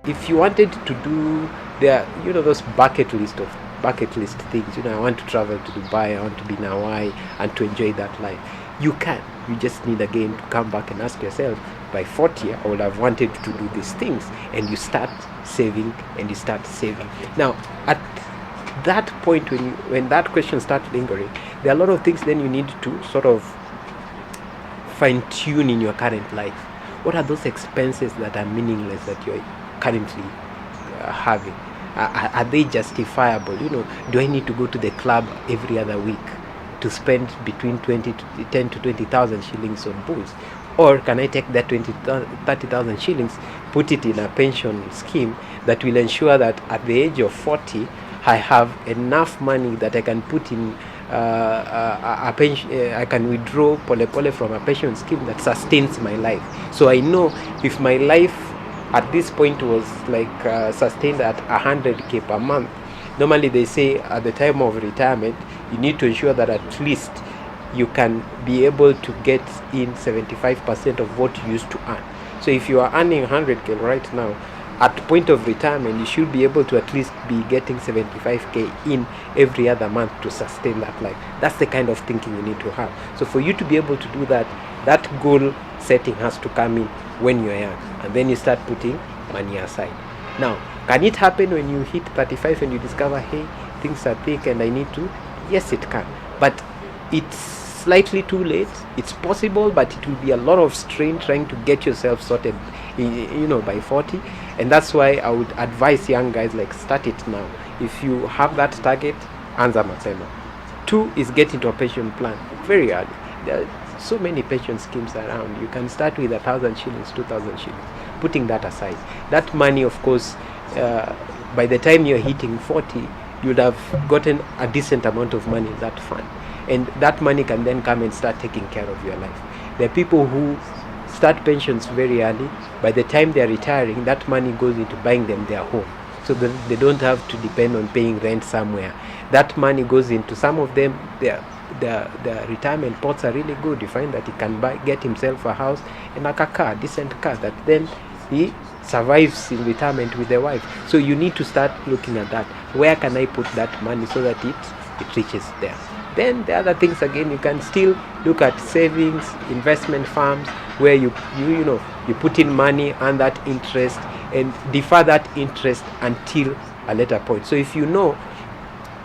if you wanted to do those bucket list things, I want to travel to Dubai, I want to be in Hawaii and to enjoy that life. You can. You just need again to come back and ask yourself, by 40 I would have wanted to do these things, and you start saving and you start saving. Now at that point, when that question starts lingering, there are a lot of things then you need to sort of fine tune in your current life. What are those expenses that are meaningless that you're currently having? Are they justifiable? Do I need to go to the club every other week to spend between 10 to 20,000 shillings on booze? Or can I take that 30,000 shillings, put it in a pension scheme that will ensure that at the age of 40 I have enough money that I can put in a pension, I can withdraw pole from a pension scheme that sustains my life. So I know if my life at this point was like sustained at 100k per month, normally they say at the time of retirement you need to ensure that at least you can be able to get in 75% of what you used to earn. So if you are earning 100k right now, at point of retirement you should be able to at least be getting 75k in every other month to sustain that life. That's the kind of thinking you need to have. So for you to be able to do that, that goal setting has to come in when you're young, and then you start putting money aside. Now, can it happen when you hit 35 and you discover, hey, things are thick and I need to? Yes, it can, but it's slightly too late. It's possible, but it will be a lot of strain trying to get yourself sorted by 40. And that's why I would advise young guys, like, start it now. If you have that target, anza mapema. 2 is get into a pension plan very early. There are so many pension schemes around. You can start with 1,000 shillings, 2,000 shillings, putting that aside. That money, of course, by the time you're hitting 40, you'd have gotten a decent amount of money in that fund, and that money can then come and start taking care of your life. There are people who start pensions very early. By the time they're retiring, that money goes into buying them their home, so that they don't have to depend on paying rent somewhere. That money goes into, some of them, their retirement pots are really good. You find that he can get himself a house and a car, decent car, that then he survives in retirement with the wife. So you need to start looking at that. Where can I put that money so that it reaches there? Then the other things, again, you can still look at savings, investment firms, where you put in money and that interest, and defer that interest until a later point. So if you know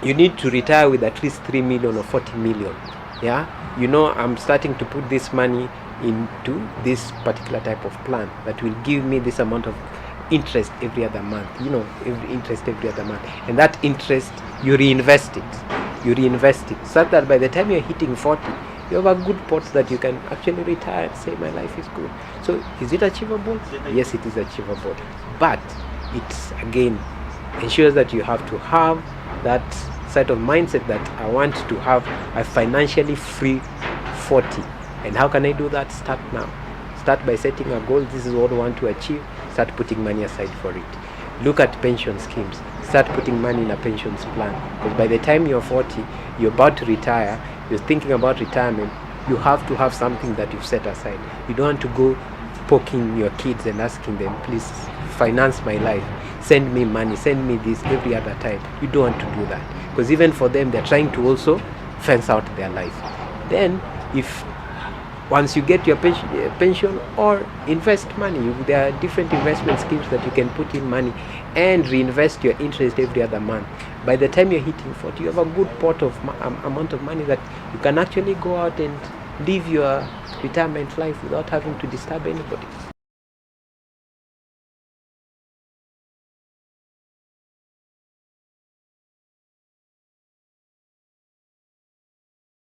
you need to retire with at least 3 million or 40 million, I'm starting to put this money into this particular type of plan that will give me this amount of interest every other month, every other month, and that interest you reinvest it so that by the time you're hitting 40, you have a good pot that you can actually retire and say, my life is good. So is it achievable? Yes, it is achievable, but it again ensures that you have to have that sort of mindset that I want to have a financially free 40. And how can I do that? Start now. Start by setting a goal. This is what I want to achieve. Start putting money aside for it. Look at pension schemes. Start putting money in a pensions plan, because by the time you're 40, you're about to retire, you're thinking about retirement, you have to have something that you've set aside. You don't want to go poking your kids and asking them, please finance my life, send me money, send me this every other time. You don't want to do that, because even for them, they're trying to also fence out their life. Then if once you get your pension or invest money, there are different investment schemes that you can put in money and reinvest your interest every other month. By the time you're hitting 40, you have a good pot of amount of money that you can actually go out and live your retirement life without having to disturb anybody.